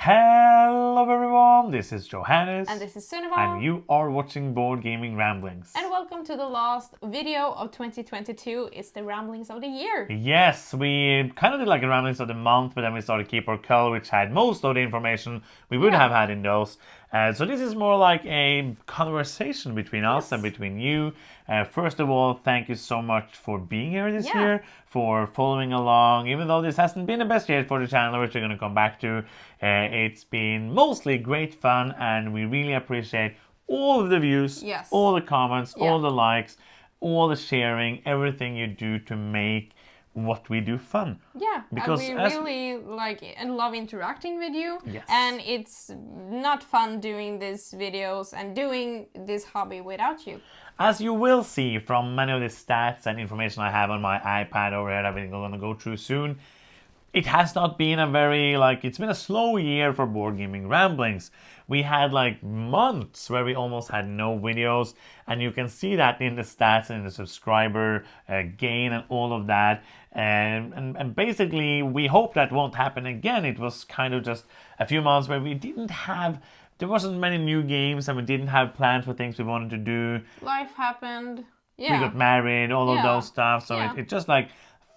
Hello everyone, this is Johannes. And this is Sunniva. And you are watching Board Gaming Ramblings. And welcome to the last video of 2022. It's the Ramblings of the year. Yes, we kind of did like a Ramblings of the month, but then we started Keep Our Color, which had most of the information we would have had in those. So this is more like a conversation between us and between you. First of all, thank you so much for being here this year, for following along. Even though this hasn't been the best year for the channel, which we're going to come back to, it's been mostly great fun, and we really appreciate all of the views, all the comments, all the likes, all the sharing, everything you do to make what we do fun. Yeah, because we really like and love interacting with you. Yes. And it's not fun doing these videos and doing this hobby without you. As you will see from many of the stats and information I have on my iPad over here that we're going to go through soon, it has not been a very, it's been a slow year for Board Gaming Ramblings. We had months where we almost had no videos, and you can see that in the stats and the subscriber gain and all of that. And basically, we hope that won't happen again. It was kind of just a few months where there wasn't many new games, and we didn't have plans for things we wanted to do. Life happened. We got married, all of those stuff. So it just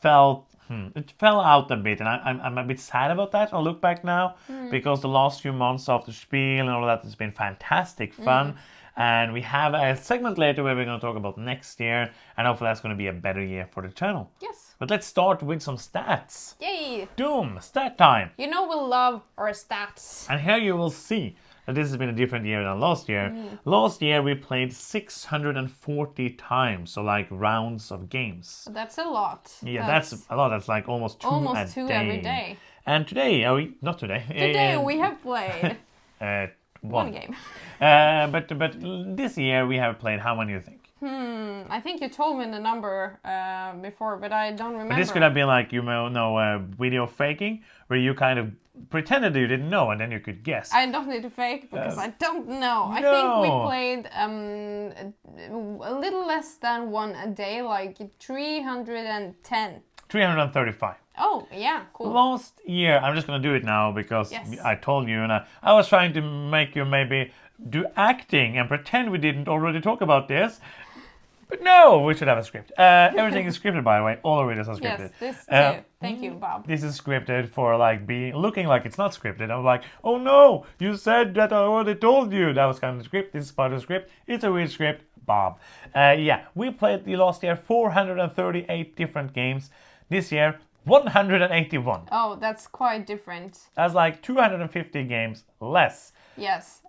felt. It fell out a bit, and I'm a bit sad about that. I'll look back now because the last few months of the spiel and all of that has been fantastic fun. And we have a segment later where we're going to talk about next year, and hopefully that's going to be a better year for the channel. Yes. But let's start with some stats. Yay! Doom, stat time. You know we love our stats. And here you will see that this has been a different year than last year. Last year we played 640 times, so rounds of games. That's a lot. Yeah, that's a lot. That's almost two a day. Every day. And today, not today. Today we have played one game. But this year we have played how many, you think? I think you told me the number before, but I don't remember. But this could have been video faking, where you kind of pretended you didn't know, and then you could guess. I don't need to fake because I don't know. I think we played a little less than one a day, 310. 335. Oh, yeah, cool. Last year, I'm just going to do it now because I told you, and I was trying to make you maybe do acting and pretend we didn't already talk about this. But no, we should have a script. Everything is scripted, by the way. All of it is unscripted. Yes, this too. Thank you, Bob. This is scripted for looking like it's not scripted. I'm like, oh no, you said that I already told you. That was kind of the script. This is part of the script. It's a weird script, Bob. We played the last year 438 different games. This year, 181. Oh, that's quite different. That's 250 games less. Yes,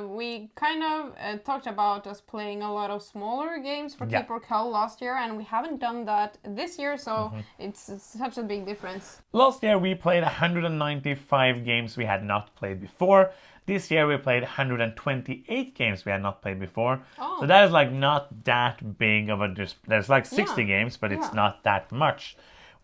we kind of talked about us playing a lot of smaller games for Keep Our Color last year, and we haven't done that this year, so it's such a big difference. Last year we played 195 games we had not played before. This year we played 128 games we had not played before. Oh. So that is not that big of a... There's 60 games, but it's not that much.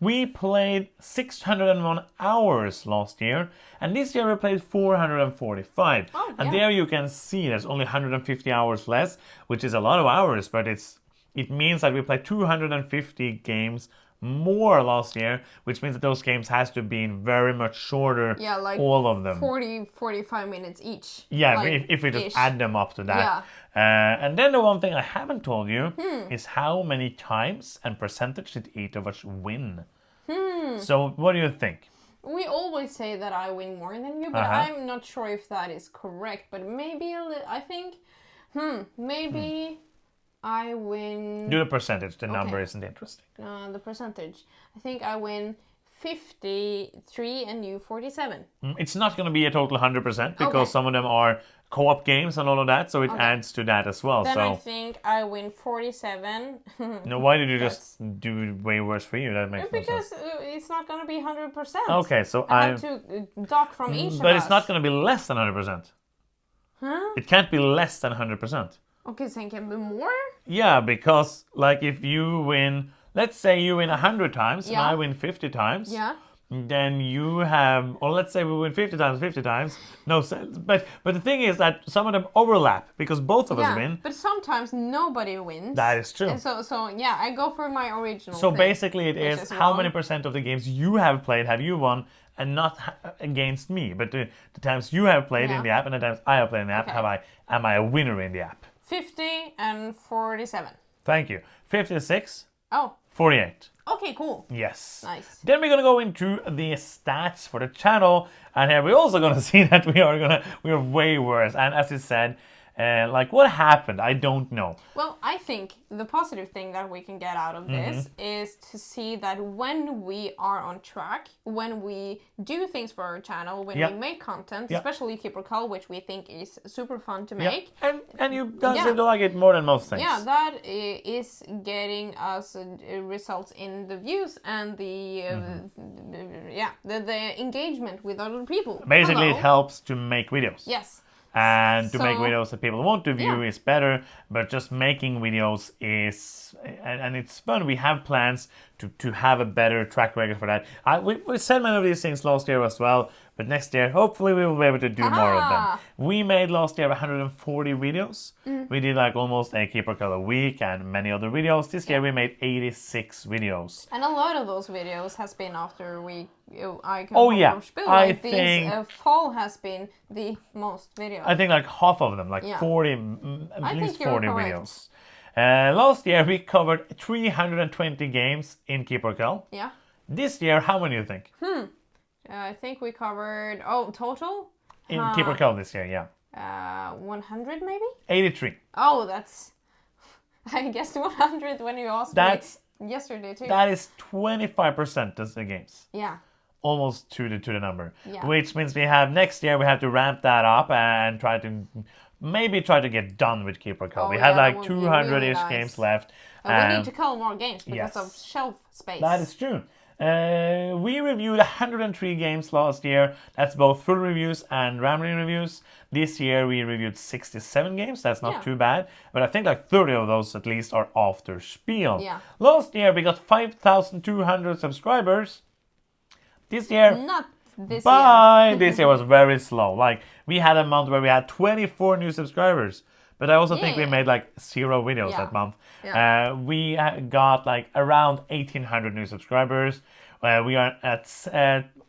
We played 601 hours last year, and this year we played 445. And there you can see there's only 150 hours less, which is a lot of hours, but it means that we played 250 games more last year, which means that those games has to be very much shorter, all of them. 40-45 minutes each. Yeah, if we just add them up to that. And then the one thing I haven't told you is how many times and percentage did each of us win. So what do you think? We always say that I win more than you, but I'm not sure if that is correct. But maybe I think, maybe I win... Do the percentage. The number isn't interesting. The percentage. I think I win 53 and you 47. It's not going to be a total 100% because some of them are co-op games and all of that, so it adds to that as well. Then I think I win 47. No, why did you just do way worse for you? That makes no sense. Because it's not going to be 100%. Okay, so I have to dock from each of us. But it's not going to be less than 100%. Huh? It can't be less than 100%. Okay, so it can be more? Yeah, because if you win... Let's say you win 100 times and I win 50 times. Yeah. Then you have, or let's say we win 50 times. No sense. But the thing is that some of them overlap because both of us win. But sometimes nobody wins. That is true. And so yeah, I go for my original. So basically it is how many percent of the games you have played have you won, and not against me, but the times you have played in the app and the times I have played in the app, am I a winner in the app? 50 and 47. Thank you. 56. Oh. 48. Okay, cool. Yes. Nice. Then we're gonna go into the stats for the channel, and here we're also gonna see that we are way worse. And as you said, like what happened? I don't know. Well, I think the positive thing that we can get out of this is to see that when we are on track, when we do things for our channel, when we make content, especially Keeper Call, which we think is super fun to make. And you guys seem to like it more than most things. Yeah, that is getting us results in the views and the the engagement with other people. Basically, it helps to make videos. Yes. And to make videos that people want to view is better, but just making videos is, and it's fun. We have plans to have a better track record for that. We said many of these things last year as well, but next year, hopefully we will be able to do more of them. We made last year 140 videos. We did like almost a Keeper Call a week and many other videos. This year we made 86 videos. And a lot of those videos has been after I think fall has been the most videos. I think like half of them, like 40, at least 40 videos. Last year we covered 320 games in Keeper Call. Yeah. This year, how many do you think? I think we covered, total? In Keeper Call this year, yeah. 100 maybe? 83. Oh, that's... I guessed 100 when you asked me yesterday too. That is 25% of the games. Yeah. Almost to the number. Yeah. Which means next year we have to ramp that up and try to get done with Keeper Call. We have like 200-ish games left. We need to call more games because of shelf space. That is true. We reviewed 103 games last year. That's both full reviews and rambling reviews. This year we reviewed 67 games. That's not too bad. But I think like 30 of those at least are after Spiel. Yeah. Last year we got 5,200 subscribers. This year... Not this year. This year was very slow. Like we had a month where we had 24 new subscribers. But I also think we made like 0 videos that month. Yeah. We got like around 1,800 new subscribers. We are at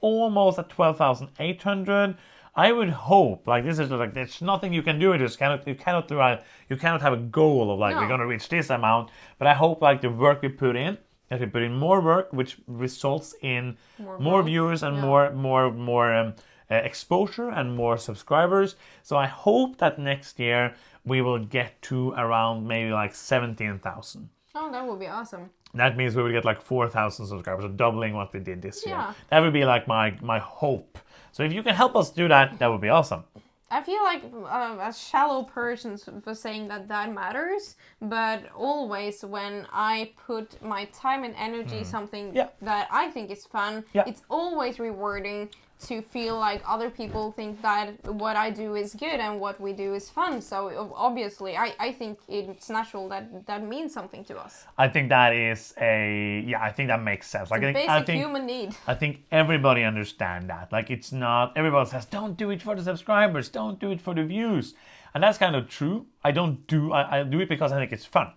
almost at 12,800. I would hope, like this is like there's nothing you can do. You cannot have a goal of like we're gonna reach this amount. But I hope like the work we put in, that we put in more work, which results in more viewers and more exposure and more subscribers. So I hope that next year we will get to around maybe like 17,000. Oh, that would be awesome. That means we will get like 4,000 subscribers, so doubling what we did this year. That would be like my hope. So if you can help us do that, that would be awesome. I feel like a shallow person for saying that matters, but always when I put my time and energy something that I think is fun, it's always rewarding to feel like other people think that what I do is good and what we do is fun. So obviously, I think it's natural that means something to us. I think that is I think that makes sense. It's a basic human need. I think everybody understands that. Like it's not, everybody says, don't do it for the subscribers, don't do it for the views. And that's kind of true. I do it because I think it's fun.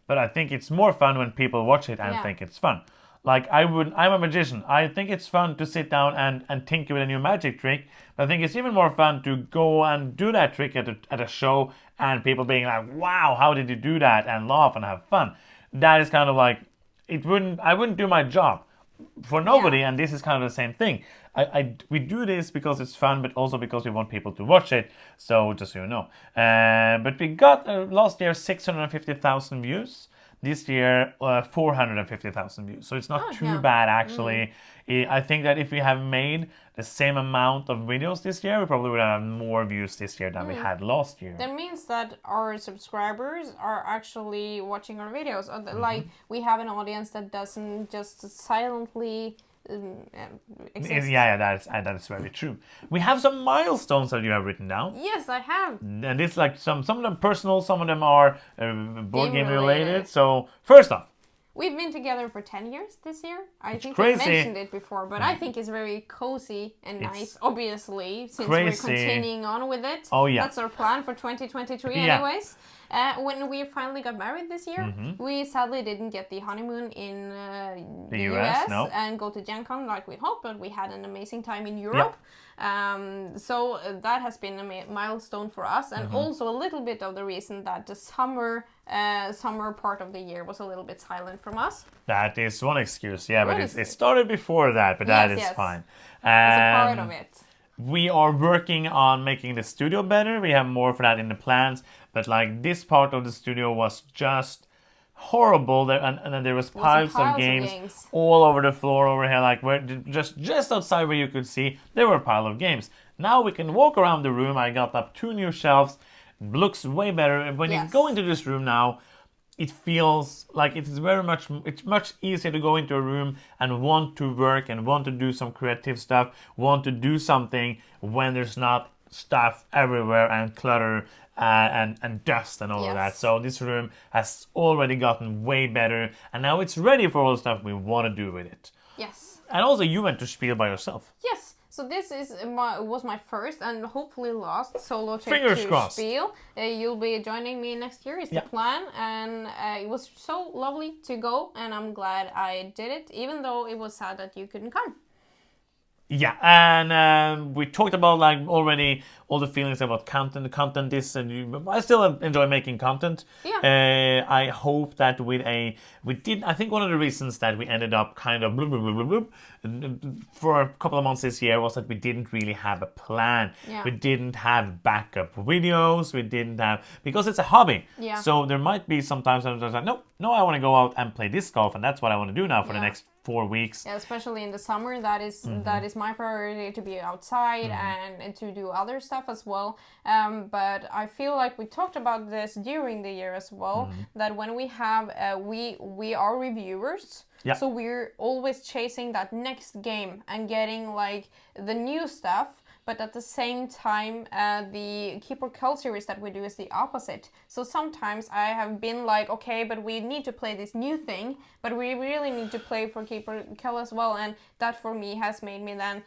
But I think it's more fun when people watch it and think it's fun. Like I'm a magician. I think it's fun to sit down and tinker with a new magic trick. But I think it's even more fun to go and do that trick at a show and people being like, wow, how did you do that? And laugh and have fun. That is kind of like, I wouldn't do my job for nobody. And this is kind of the same thing. We do this because it's fun, but also because we want people to watch it. So just so you know. But we got last year 650,000 views. This year, 450,000 views. So it's not too bad, actually. I think that if we have made the same amount of videos this year, we probably would have more views this year than we had last year. That means that our subscribers are actually watching our videos. Like, we have an audience that doesn't just silently... exist. Yeah, that is very true. We have some milestones that you have written down. Yes, I have. And it's like some of them personal, some of them are board game related. So first off, we've been together for 10 years this year. I think crazy. I mentioned it before, but I think it's very cozy and nice, obviously, since we're continuing on with it. Oh, yeah. That's our plan for 2023 anyways. When we finally got married this year, we sadly didn't get the honeymoon in the US no. and go to Gen Con like we hoped, but we had an amazing time in Europe. So that has been a milestone for us, and also a little bit of the reason that the summer part of the year was a little bit silent from us. That is one excuse, but it started before that, but that is fine. It's a part of it. We are working on making the studio better. We have more for that in the plans, but like this part of the studio was just horrible there, and then there was piles of games all over the floor over here, like where just outside where you could see there were a pile of games. Now we can walk around the room. I got up 2 new shelves. It looks way better. When you go into this room now, it feels like it's much easier to go into a room and want to work and want to do some creative stuff, want to do something when there's not stuff everywhere and clutter and dust and all of that. So this room has already gotten way better, and now it's ready for all the stuff we want to do with it. Yes. And also you went to Spiel by yourself. Yes. So this was my first and hopefully last solo trip Fingers crossed. Spiel. You'll be joining me next year is the plan, and it was so lovely to go, and I'm glad I did it, even though it was sad that you couldn't come. Yeah, and we talked about like already all the feelings about content. The content is, I still enjoy making content. Yeah. I hope that I think one of the reasons that we ended up kind of for a couple of months this year was that we didn't really have a plan. Yeah. We didn't have backup videos. We didn't have, because it's a hobby. Yeah. So there might be sometimes I was like, no, I want to go out and play disc golf, and that's what I want to do now for the next 4 weeks. Yeah, especially in the summer, that is my priority, to be outside and to do other stuff as well. But I feel like we talked about this during the year as well, that when we have we are reviewers. Yeah. So we're always chasing that next game and getting like the new stuff. But at the same time, the Keeper Cull series that we do is the opposite. So sometimes I have been like, okay, but we need to play this new thing, but we really need to play for Keeper Cull as well. And that for me has made me then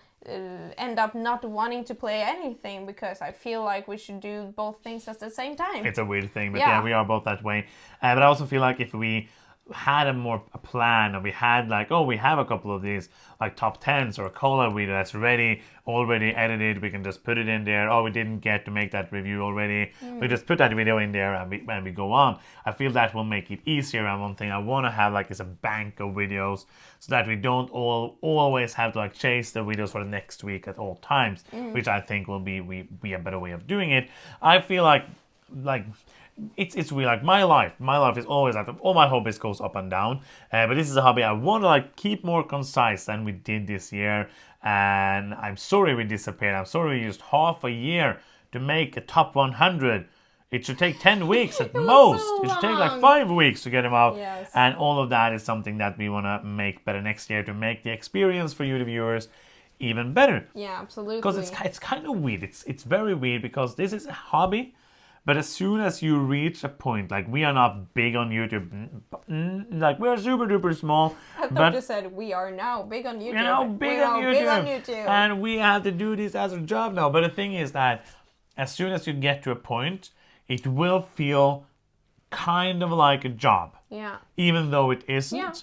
end up not wanting to play anything, because I feel like we should do both things at the same time. It's a weird thing, but yeah we are both that way. But I also feel like if we had a plan, or we had like, we have a couple of these like top 10s or a cola video that's ready, already edited, we can just put it in there. We didn't get to make that review already, we just put that video in there and we go on. I feel that will make it easier, and one thing I want to have like is a bank of videos, so that we don't always have to like chase the videos for the next week at all times, which I think will be a better way of doing it. I feel like it's really like my life is always like, all my hobbies goes up and down, but this is a hobby I want to like keep more concise than we did this year, and I'm sorry we disappeared. I'm sorry we used half a year to make a top 100. It should take 10 weeks at most. It should take like 5 weeks to get them out. Yes. And all of that is something that we want to make better next year, to make the experience for you, the viewers, even better. Yeah, absolutely. Because it's kind of weird. It's very weird, because this is a hobby. But as soon as you reach a point, like we are not big on YouTube, like we are super duper small. I thought you said we are now big on YouTube. We are now big on YouTube. And we have to do this as a job now. But the thing is that as soon as you get to a point, it will feel kind of like a job. Yeah. Even though it isn't. Yeah.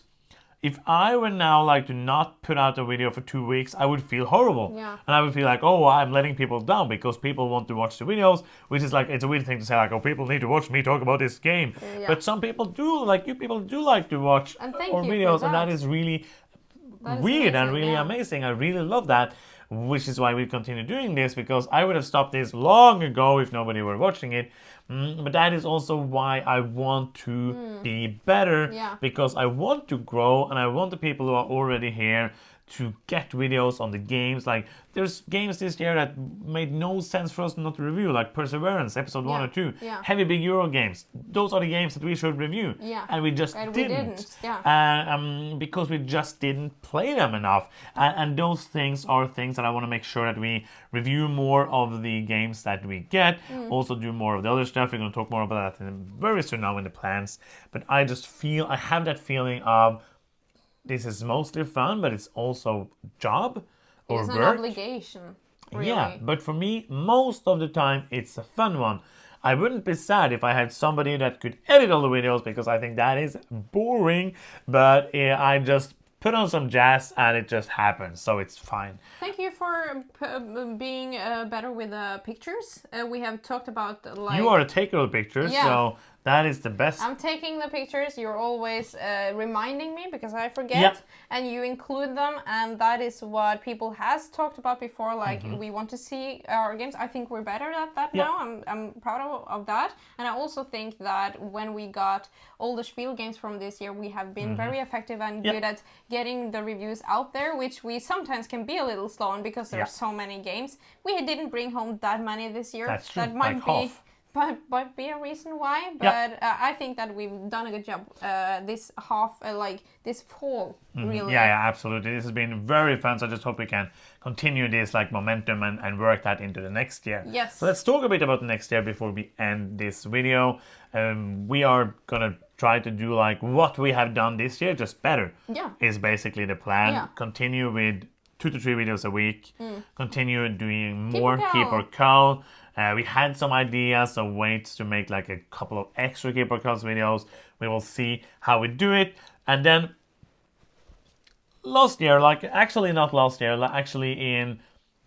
If I were now like to not put out a video for 2 weeks, I would feel horrible. Yeah. And I would feel like, I'm letting people down, because people want to watch the videos, which is like, it's a weird thing to say, like, people need to watch me talk about this game. Yeah. But some people do, like you people do like to watch our videos, and that is really weird and really amazing. I really love that, which is why we continue doing this, because I would have stopped this long ago if nobody were watching it. But that is also why I want to be better, because I want to grow, and I want the people who are already here to get videos on the games. Like, there's games this year that made no sense for us not to review, like Perseverance, episode 1 or 2. Yeah. Heavy Big Euro games. Those are the games that we should review. Yeah. And we just didn't. Because we just didn't play them enough. And those things are things that I want to make sure that we review more of the games that we get. Also do more of the other stuff. We're going to talk more about that very soon now in the plans. But I have that feeling of, this is mostly fun, but it's also job or work. It's an obligation, really. Yeah, but for me, most of the time, it's a fun one. I wouldn't be sad if I had somebody that could edit all the videos, because I think that is boring. But I just put on some jazz and it just happens, so it's fine. Thank you for being better with pictures. We have talked about You are a taker of pictures, so that is the best. I'm taking the pictures. You're always reminding me because I forget, and you include them, and that is what people has talked about before. Like we want to see our games. I think we're better at that now. I'm proud of that, and I also think that when we got all the Spiel games from this year, we have been very effective and good at getting the reviews out there, which we sometimes can be a little slow on because there are so many games. We didn't bring home that many this year. That's true. That might like be. Half. Might be a reason why, but I think that we've done a good job this this fall, really. Yeah, absolutely. This has been very fun, so I just hope we can continue this like momentum and work that into the next year. Yes. So let's talk a bit about the next year before we end this video. We are gonna try to do like what we have done this year, just better. Yeah. Is basically the plan. Yeah. Continue with 2 to 3 videos a week. Continue doing more Keep Keep or Call. We had some ideas of ways to make like a couple of extra Keep or Calls videos. We will see how we do it. And then last year, actually in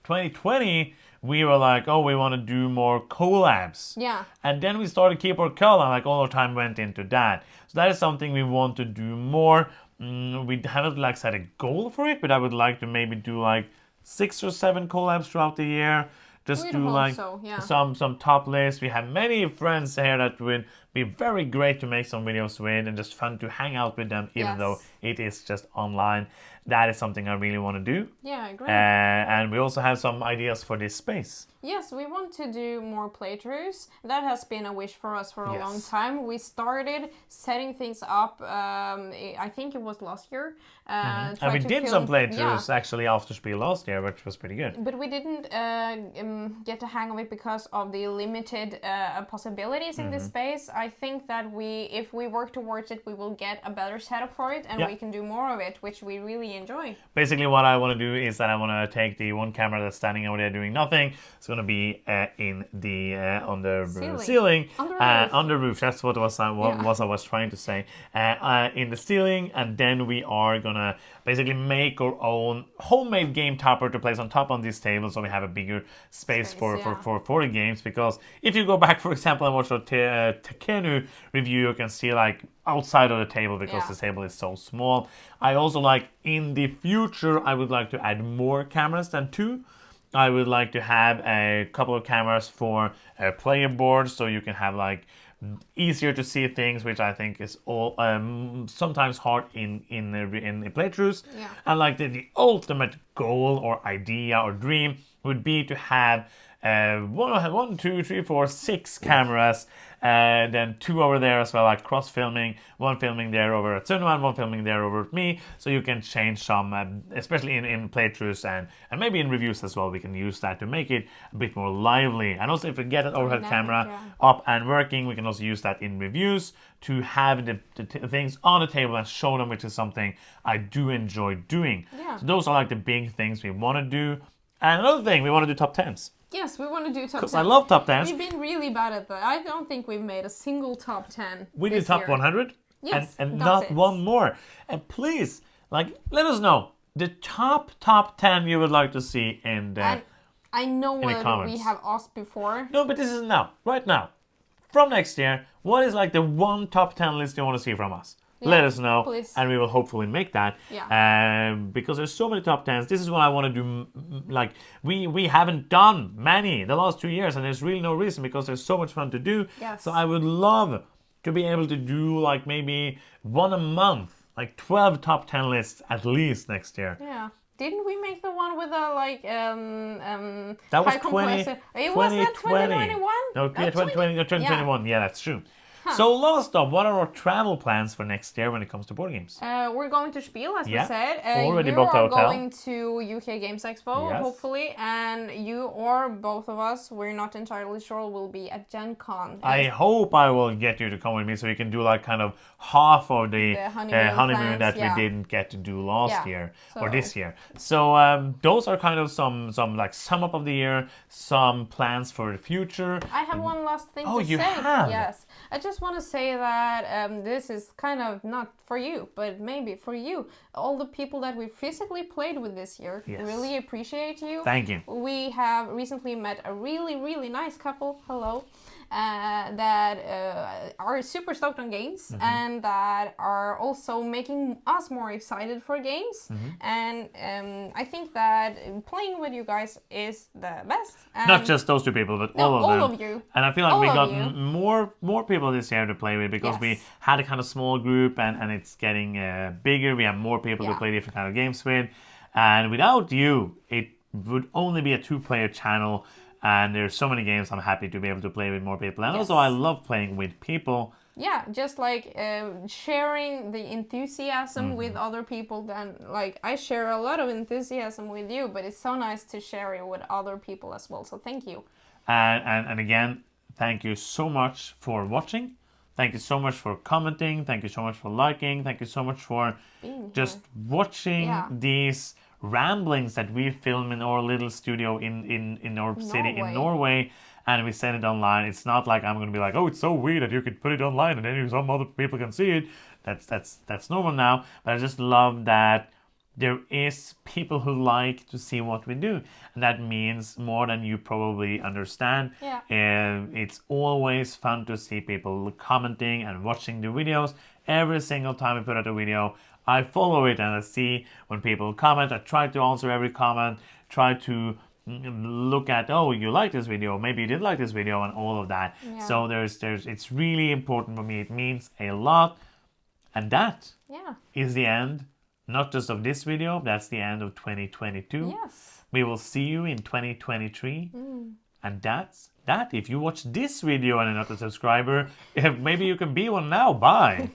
2020, we were like, oh, we want to do more collabs. Yeah. And then we started Keep or Call, and like all our time went into that. So that is something we want to do more. We haven't like set a goal for it, but I would like to maybe do like 6 or 7 collabs throughout the year. Just do like some top lists. We have many friends here that would be very great to make some videos with, and just fun to hang out with them, even though it is just online. That is something I really want to do. Yeah, great. And we also have some ideas for this space. Yes, we want to do more playthroughs. That has been a wish for us for a long time. We started setting things up, I think it was last year. And we did some playthroughs actually after Spiel last year, which was pretty good. But we didn't get the hang of it because of the limited possibilities in this space. I think that if we work towards it, we will get a better setup for it, and we can do more of it, which we really enjoy. Basically, what I want to do is that I want to take the one camera that's standing over there doing nothing. It's going to be in the on the ceiling, on the roof. That's what I was trying to say. In the ceiling, and then we are gonna basically make our own homemade game topper to place on top on this table, so we have a bigger space for the games. Because if you go back, for example, and watch our Tekkenu review, you can see like outside of the table because the table is so small. I also like in the future, I would like to add more cameras than 2. I would like to have a couple of cameras for player boards, so you can have like easier to see things, which I think is all sometimes hard in playthroughs. And like the ultimate goal or idea or dream would be to have 1, 2, 3, 4, 6 cameras, then 2 over there as well, like cross filming, 1 filming there over at Sunwan, 1 filming there over at me, so you can change some, especially in playthroughs and maybe in reviews as well. We can use that to make it a bit more lively. And also, if we get an overhead camera up and working, we can also use that in reviews to have the things on the table and show them, which is something I do enjoy doing. So those are like the big things we want to do. And another thing, we want to do top 10s. Yes, we want to do top 10. Because I love top 10s. We've been really bad at that. I don't think we've made a single top 10. We did top 100. Yes, and not one more. And please, like, let us know the top 10 you would like to see in the I know what comments. We have asked before. No, but this is now, right now. From next year, what is like the one top 10 list you want to see from us? Let us know, please. And we will hopefully make that. Because there's so many top 10s. This is what I want to do. Like we haven't done many the last 2 years, and there's really no reason because there's so much fun to do. So I would love to be able to do like maybe 1 a month, like 12 top 10 lists at least next year. Yeah. Didn't we make the one with the like that was 2020. Was that 2021? No, 2021. Yeah, that's true. So last up, what are our travel plans for next year when it comes to board games? We're going to Spiel, as we said. Already you booked the are hotel. going to UK Games Expo, hopefully, and you or both of us, we're not entirely sure, will be at Gen Con. I hope I will get you to come with me so we can do like kind of half of the honeymoon that we didn't get to do last year or this year. So those are kind of some like sum up of the year, some plans for the future. I have one last thing to say. Oh, you have? Yes. I just want to say that this is kind of not for you, but maybe for you. All the people that we physically played with this year, really appreciate you. Thank you. We have recently met a really, really nice couple. Hello. That are super stoked on games and that are also making us more excited for games. And I think that playing with you guys is the best. And not just those two people, but all of them. All of you. And I feel like we got more people this year to play with because we had a kind of small group and it's getting bigger. We have more people to play different kind of games with. And without you, it would only be a 2-player channel. And there's so many games I'm happy to be able to play with more people. And also I love playing with people. Yeah, just like sharing the enthusiasm with other people. Then, like, I share a lot of enthusiasm with you, but it's so nice to share it with other people as well. So thank you. And again, thank you so much for watching. Thank you so much for commenting. Thank you so much for liking. Thank you so much for just watching these ramblings that we film in our little studio in our city in Norway, and we send it online. It's not like I'm going to be like, oh, it's so weird that you could put it online and then some other people can see it. That's normal now. But I just love that there is people who like to see what we do, and that means more than you probably understand. It's always fun to see people commenting and watching the videos. Every single time we put out a video, I follow it and I see when people comment. I try to answer every comment, try to look at, oh, you like this video, maybe you didn't like this video, and all of that. So it's really important for me. It means a lot. And that is the end, not just of this video, that's the end of 2022. We will see you in 2023. And that's that. If you watch this video and are not a subscriber, maybe you can be one now. Bye.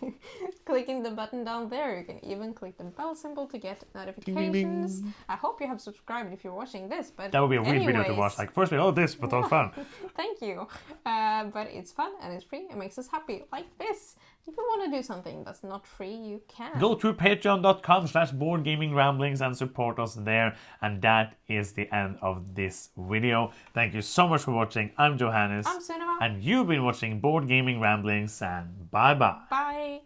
Clicking the button down there. You can even click the bell symbol to get notifications. Ding. I hope you have subscribed if you're watching this. But that would be a weird video to watch. Like, first we all this, but all fun. Thank you. But it's fun and it's free. It makes us happy. Like this. If you want to do something that's not free, you can. Go to patreon.com/boardgamingramblings and support us there. And that is the end of this video. Thank you so much for watching. I'm Johannes. I'm Sunniva. And you've been watching Board Gaming Ramblings, and bye-bye. Bye.